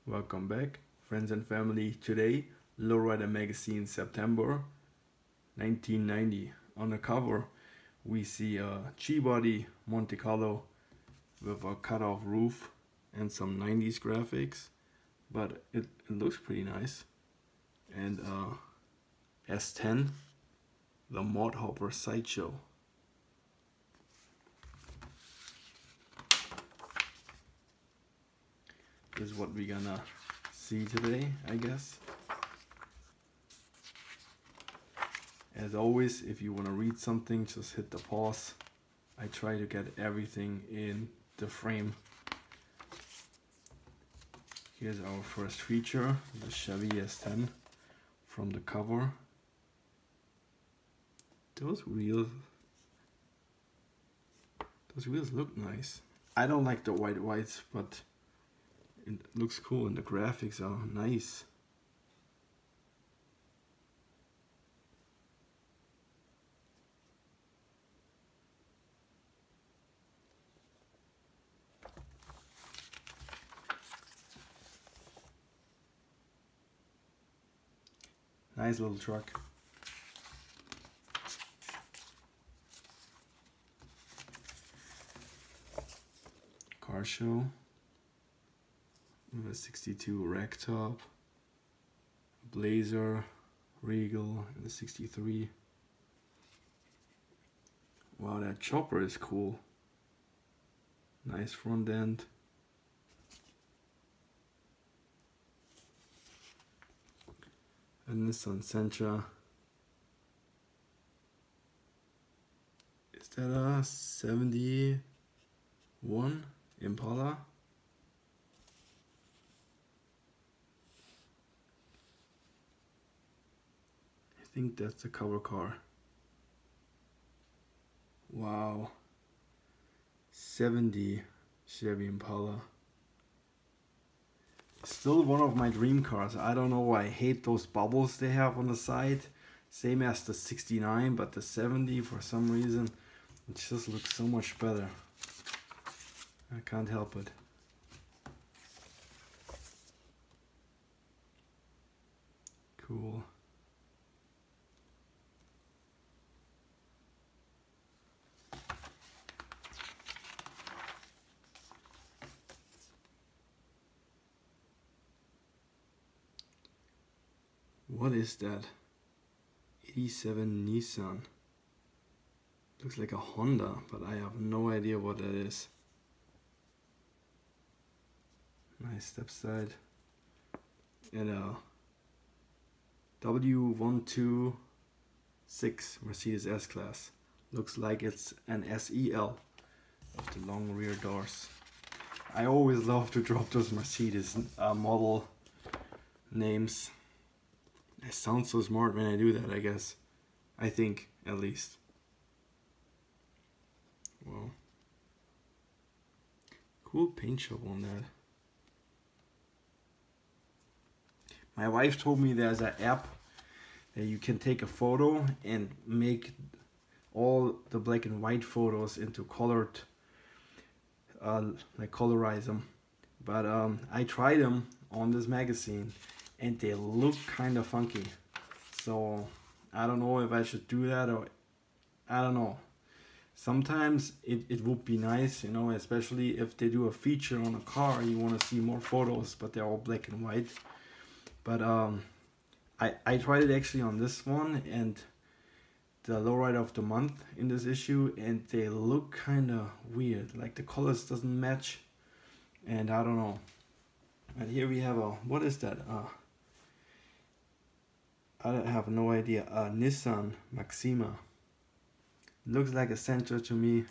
Welcome back, friends and family. Today, Lowrider magazine, September 1990. On the cover, we see a G-body Monte Carlo with a cut-off roof and some 90s graphics, but it looks pretty nice. And S10, the Mod Hopper sideshow. This is what we're gonna see today, I guess. As always, if you want to read something, just hit the pause. I try to get everything in the frame. Here's our first feature, the Chevy S10 from the cover. Those wheels look nice. I don't like the whites, but it looks cool and the graphics are nice. Nice little truck. Car show. With a 62 ragtop, Blazer, Regal, and the 63. Wow, that chopper is cool. Nice front end. A Nissan Sentra. Is that a 71 Impala? I think that's the cover car. Wow. 70 Chevy Impala. Still one of my dream cars. I don't know why I hate those bubbles they have on the side. Same as the 69, but the 70 for some reason it just looks so much better. I can't help it. Cool. What is that? 87 Nissan. Looks like a Honda, but I have no idea what that is. Nice step side. And a W126 Mercedes S-Class. Looks like it's an SEL with the long rear doors. I always love to drop those Mercedes model names. I sound so smart when I do that, I guess. I think, at least. Wow. Cool paint job on that. My wife told me there's an app that you can take a photo and make all the black and white photos into colored, like colorize them. But I tried them on this magazine and they look kind of funky. So I don't know if I should do that, or I don't know. Sometimes it would be nice, you know, especially if they do a feature on a car, you want to see more photos, but they're all black and white. But I tried it actually on this one and the Lowrider of the month in this issue, and they look kind of weird, like the colors doesn't match, and I don't know. And here we have a, what is that? I have no idea. A Nissan Maxima. Looks like a Sentra to me.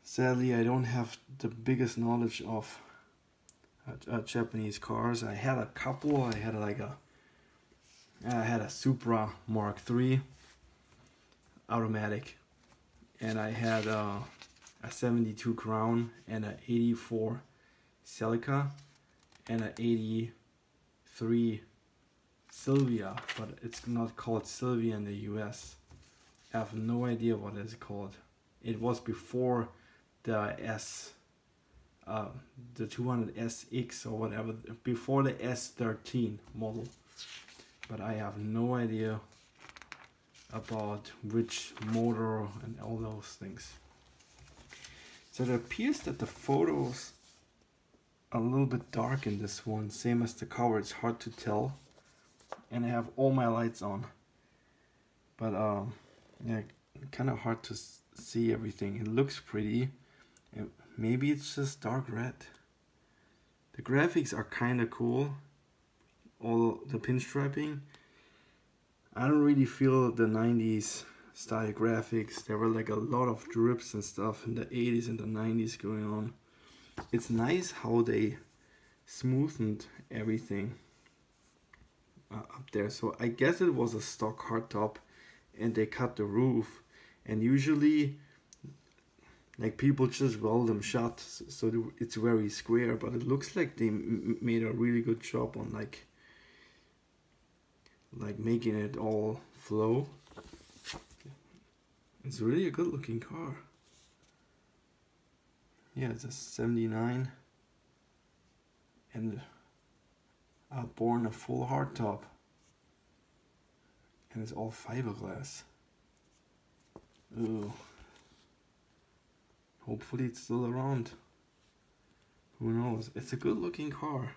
Sadly, I don't have the biggest knowledge of Japanese cars. I had a couple. I had a Supra Mark III automatic, and I had a 72 Crown and a 84 Celica and a 83 Silvia, but it's not called Silvia in the US. I have no idea what it's called. It was before the S the 200SX or whatever, before the S13 model. But I have no idea about which motor and all those things. So it appears that the photos are a little bit dark in this one, same as the cover. It's hard to tell, and I have all my lights on, but yeah, kind of hard to see everything. It looks pretty, and maybe it's just dark red. The graphics are kind of cool, all the pinstriping. I don't really feel the 90s style graphics. There were like a lot of drips and stuff in the 80s and the 90s going on. It's nice how they smoothened everything up there. So I guess it was a stock hardtop and they cut the roof, and usually like people just weld them shut so it's very square, but it looks like they made a really good job on like making it all flow. It's really a good looking car. Yeah, it's a 79 and born a full hardtop, and it's all fiberglass. Ooh. Hopefully it's still around. Who knows? It's a good looking car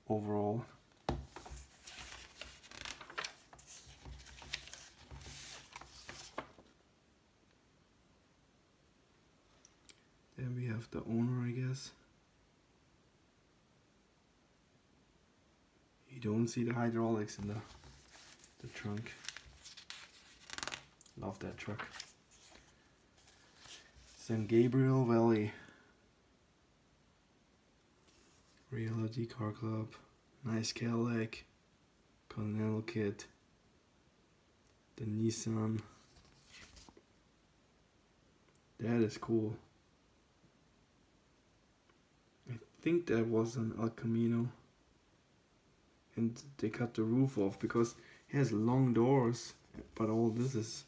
overall. Then we have the owner, I guess. You don't see the hydraulics in the trunk. Love that truck. San Gabriel Valley. Reality Car Club. Nice Cadillac. Continental kit. The Nissan. That is cool. I think that was an El Camino, and they cut the roof off because it has long doors, but all this is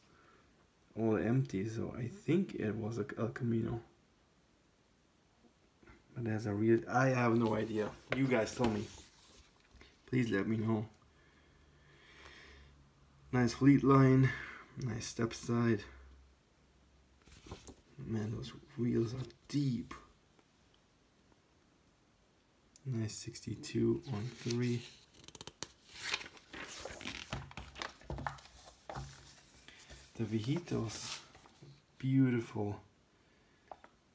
all empty, so I think it was a El Camino. But there's a real, I have no idea. You guys tell me. Please let me know. Nice fleet line, nice step side. Man, those wheels are deep. Nice 62 on 3. The Viejitos, beautiful,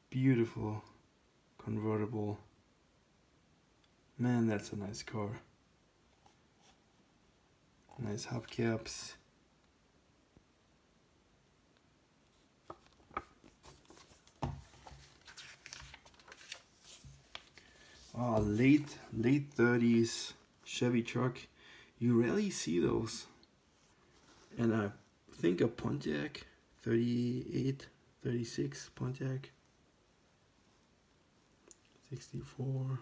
beautiful convertible. Man, that's a nice car. Nice hubcaps. Oh, late 30s Chevy truck. You rarely see those. And I think a Pontiac 38, 36 Pontiac. 64,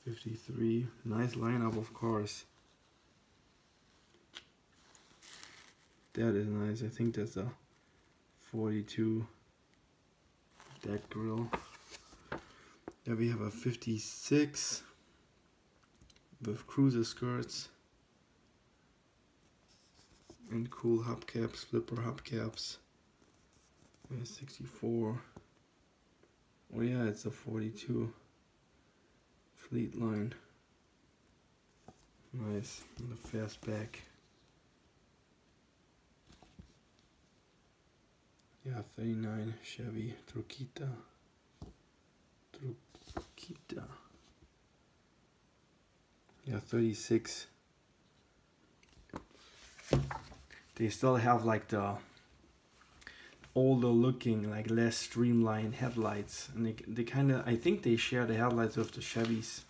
53. Nice lineup of cars. That is nice. I think that's a 42. That grill. There we have a 56 with cruiser skirts and cool hubcaps, flipper hubcaps. 64. Oh yeah, it's a 42 fleet line. Nice, and the fastback. Yeah, 39 Chevy Truquita. Yeah, 36. They still have like the older looking, like less streamlined headlights, and they kind of, I think they share the headlights with the Chevys.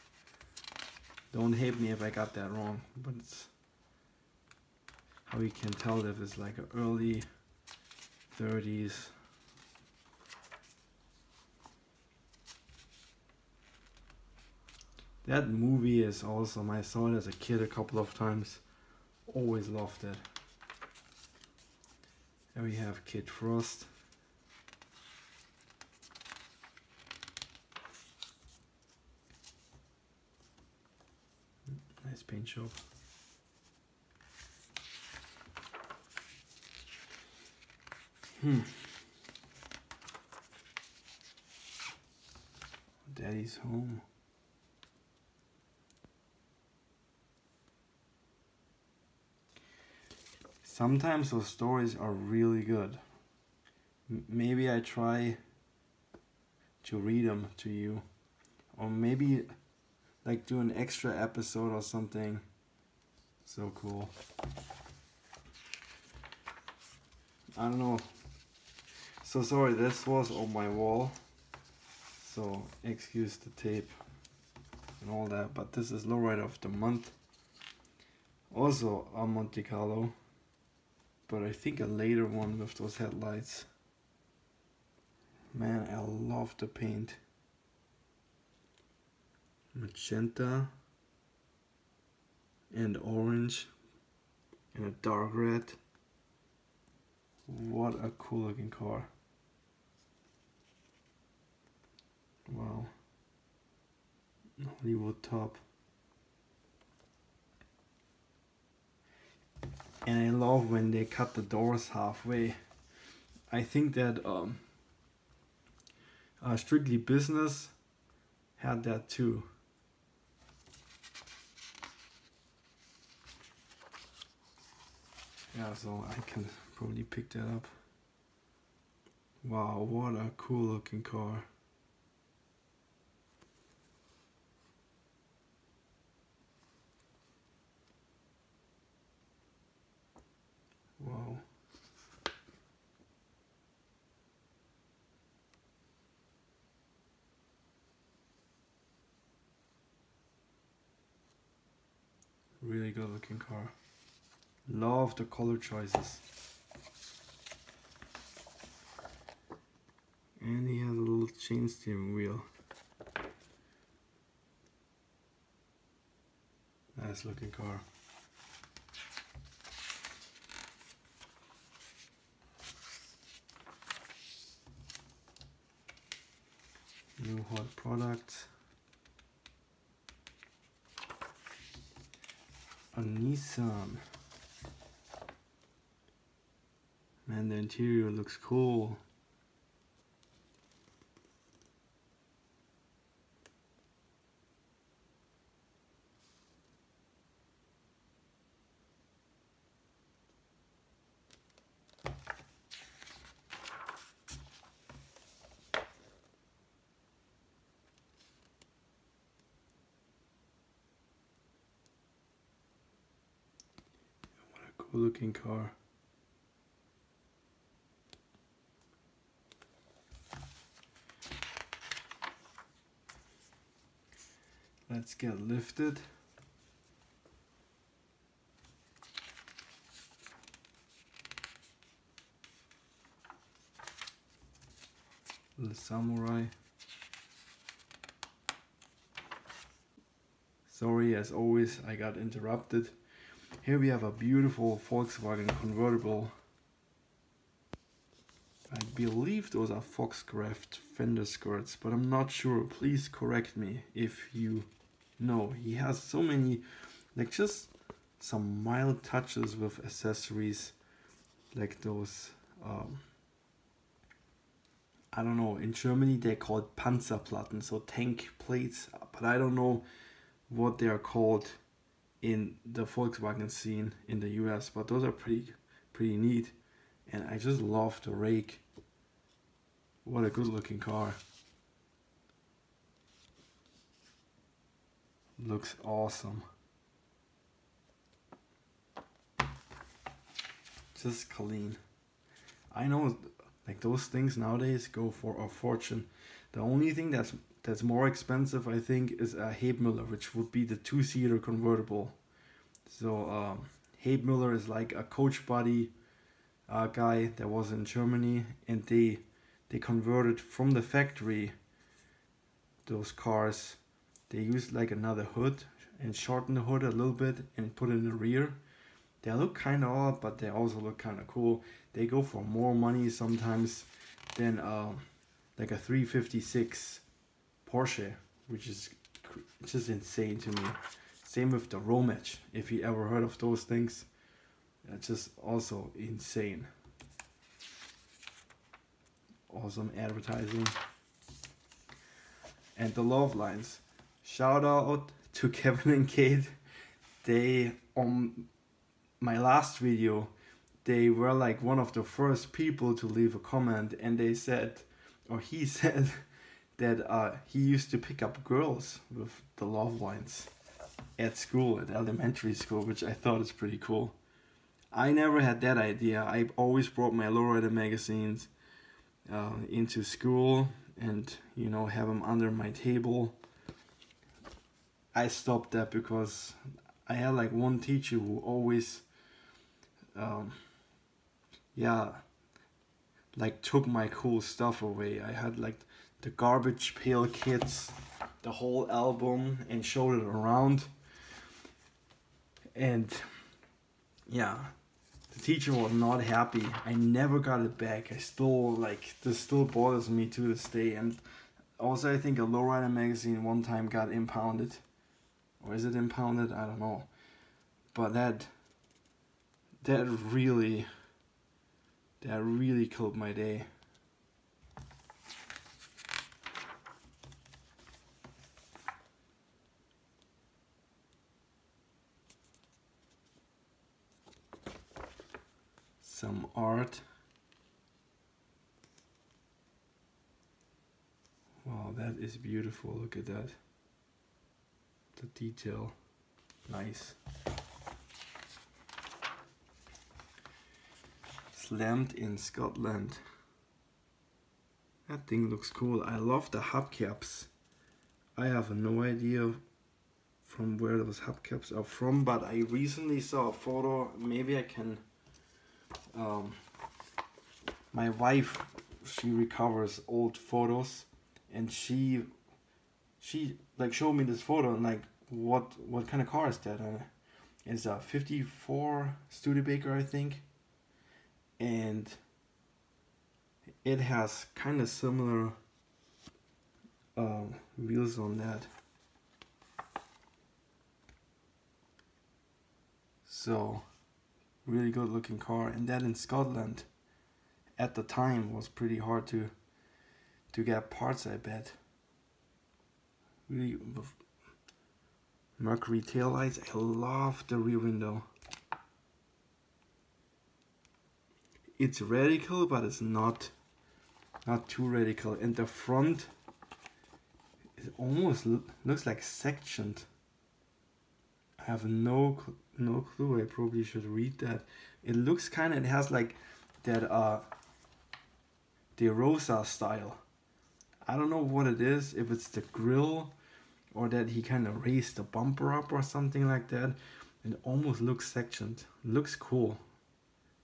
Don't hate me if I got that wrong, but it's how you can tell if it's like an early 30s. That movie is awesome. I saw it as a kid a couple of times. Always loved it. There we have Kid Frost. Nice paint job. Daddy's home. Sometimes those stories are really good. Maybe I try to read them to you, or maybe like do an extra episode or something. So cool. I don't know. So sorry, this was on my wall, so excuse the tape and all that, but this is Lowrider of the month. Also a Monte Carlo, but I think a later one with those headlights. Man, I love the paint. Magenta and orange and a dark red. What a cool looking car. Wow. Hollywood top. And I love when they cut the doors halfway. I think that Strictly Business had that too. Yeah, so I can probably pick that up. Wow, what a cool looking car. Wow. Really good looking car. Love the color choices. And he has a little chain steering wheel. Nice looking car. New hot product. A Nissan. Man, the interior looks cool. Cool looking car. Let's get lifted. Little samurai. Sorry, as always, I got interrupted. Here we have a beautiful Volkswagen convertible. I believe those are Foxcraft fender skirts, but I'm not sure. Please correct me if you know. He has so many, like just some mild touches with accessories, like those, I don't know, in Germany they're called Panzerplatten, so tank plates, but I don't know what they are called in the Volkswagen scene in the US, but those are pretty neat. And I just love the rake. What a good looking car. Looks awesome. Just clean. I know, like those things nowadays go for a fortune. The only thing that's more expensive, I think, is a Hebmüller, which would be the two-seater convertible. So Hebmüller is like a coach body guy that was in Germany, and they converted from the factory those cars. They used like another hood and shortened the hood a little bit and put it in the rear. They look kind of odd, but they also look kind of cool. They go for more money sometimes than like a 356 Porsche, which is just insane to me. Same with the Romage, if you ever heard of those things. That's just also insane. Awesome advertising. And the love lines. Shout out to Kevin and Kate. They, on my last video, they were like one of the first people to leave a comment, and they said, or he said, that he used to pick up girls with the love lines at school, at elementary school, which I thought is pretty cool. I never had that idea. I always brought my Lowrider magazines into school and, you know, have them under my table. I stopped that because I had like one teacher who always like took my cool stuff away. I had like the Garbage Pail Kids, the whole album, and showed it around. And yeah, the teacher was not happy. I never got it back. I still, like, this still bothers me to this day. And also I think a Lowrider magazine one time got impounded. Or is it impounded? I don't know. But that really killed my day. Some art. Wow, that is beautiful. Look at that. The detail. Nice. Slammed in Scotland. That thing looks cool. I love the hubcaps. I have no idea from where those hubcaps are from, but I recently saw a photo. Maybe I can... my wife, she recovers old photos, and she like showed me this photo, and like, what kind of car is that? It's a 54 Studebaker, I think, and it has kind of similar wheels on that. So really good looking car, and that in Scotland at the time was pretty hard to get parts, I bet. Really, Mercury taillights. I love the rear window. It's radical, but it's not too radical. And the front, it almost looks like sectioned. I have no clue. I probably should read that. It looks kind of, it has like that De Rosa style. I don't know what it is, if it's the grill or that he kind of raised the bumper up or something like that. It almost looks sectioned. It looks cool.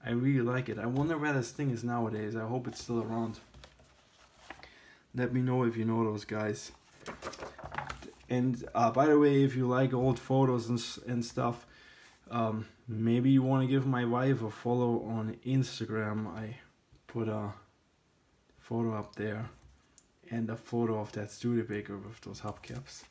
I really like it. I wonder where this thing is nowadays. I hope it's still around. Let me know if you know those guys. And by the way, if you like old photos and stuff, maybe you want to give my wife a follow on Instagram. I put a photo up there and a photo of that Studebaker with those hubcaps.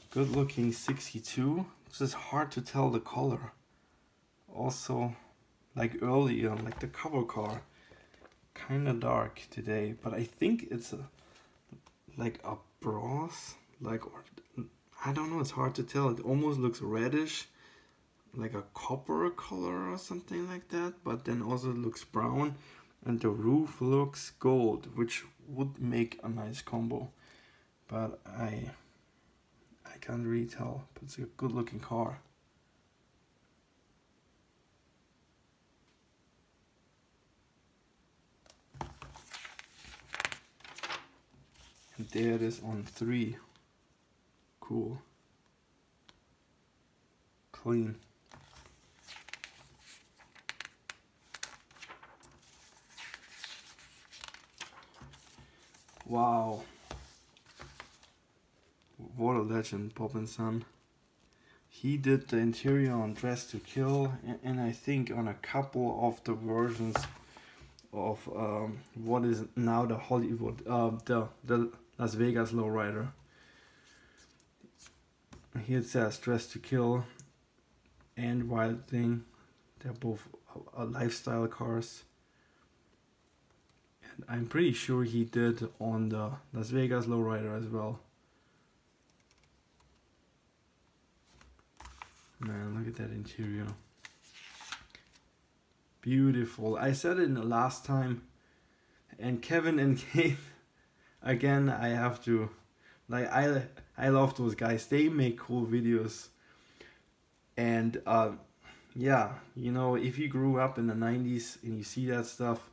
Good looking 62. It's just hard to tell the color. Also, like earlier, like the cover car, kind of dark today, but I think it's like a bronze, like, or I don't know, it's hard to tell. It almost looks reddish, like a copper color or something like that, but then also it looks brown, and the roof looks gold, which would make a nice combo, but I can't really tell. But it's a good looking car. And there it is on 3. Cool. Clean. Wow. What a legend, Bob and Son. he did the interior on Dress to Kill, and I think on a couple of the versions of what is now the Hollywood, the Las Vegas Lowrider. Here it says Dress to Kill and Wild Thing. They're both lifestyle cars. And I'm pretty sure he did on the Las Vegas Lowrider as well. Man, look at that interior. Beautiful. I said it in the last time. And Kevin and Kate, again, I have to, like, I love those guys. They make cool videos. And yeah, you know, if you grew up in the 90s and you see that stuff,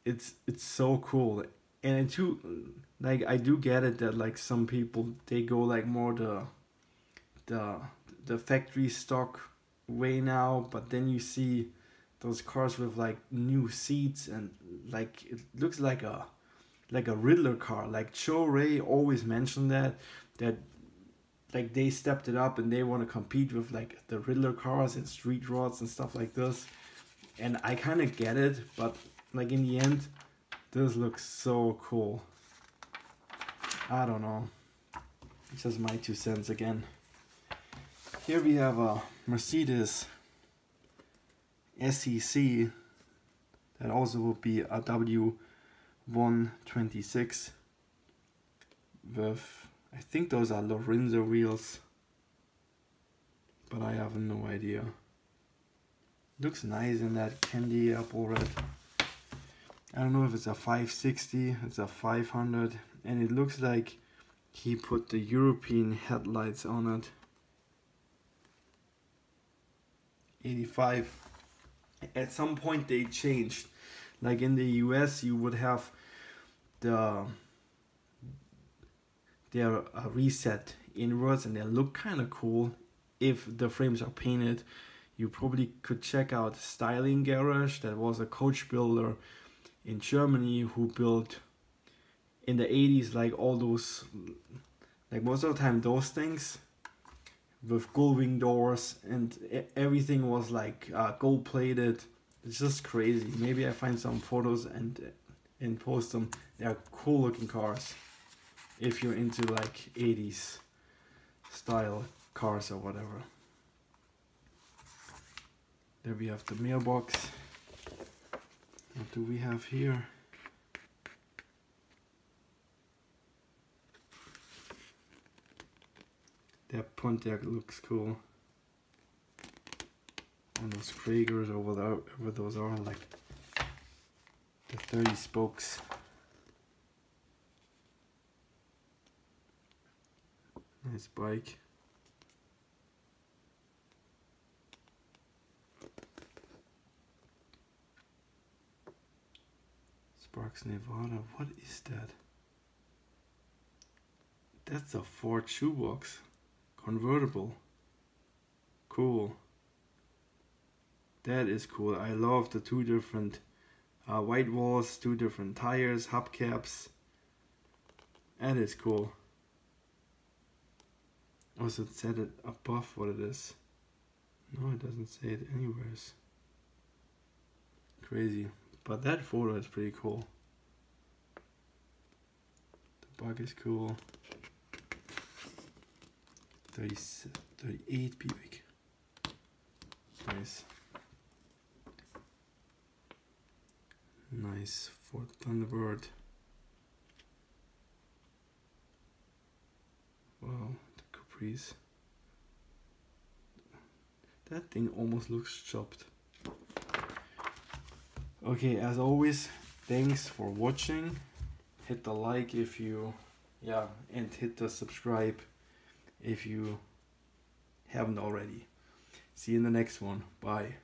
it's so cool. And too, like, I do get it that like some people, they go like more the factory stock way now, but then you see those cars with like new seats and like it looks like a Riddler car. Like Joe Ray always mentioned that like they stepped it up and they want to compete with like the Riddler cars and street rods and stuff like this. And I kind of get it, but like in the end, this looks so cool. I don't know. It's just my 2 cents again. Here we have a Mercedes SEC that also will be a W126 with, I think those are Lorenzo wheels, but I have no idea. Looks nice in that candy apple red. I don't know if it's a 560, it's a 500, and it looks like he put the European headlights on it. 85. At some point they changed. Like in the US you would have their reset inwards and they look kind of cool. If the frames are painted, you probably could check out Styling Garage. That was a coach builder in Germany who built in the 80s like all those, like most of the time those things with gullwing doors, and everything was like gold plated. It's just crazy. Maybe I find some photos and post them. They're cool looking cars if you're into like 80s style cars or whatever. There we have the mailbox. What do we have here? That Pontiac looks cool. And those Kragers over there, where those are, like the 30 spokes. Nice bike. Sparks Nevada, what is that? That's a Ford shoebox convertible. Cool. That is cool. I love the 2 different white walls, 2 different tires, hubcaps. That is cool. Also, it said it above what it is. No, it doesn't say it anywhere. Crazy. But that photo is pretty cool. The Bug is cool. 38 Buick. Nice. Nice Ford Thunderbird. Wow, the Caprice. That thing almost looks chopped. Okay, as always, thanks for watching. Hit the like if you, and hit the subscribe if you haven't already. See you in the next one. Bye.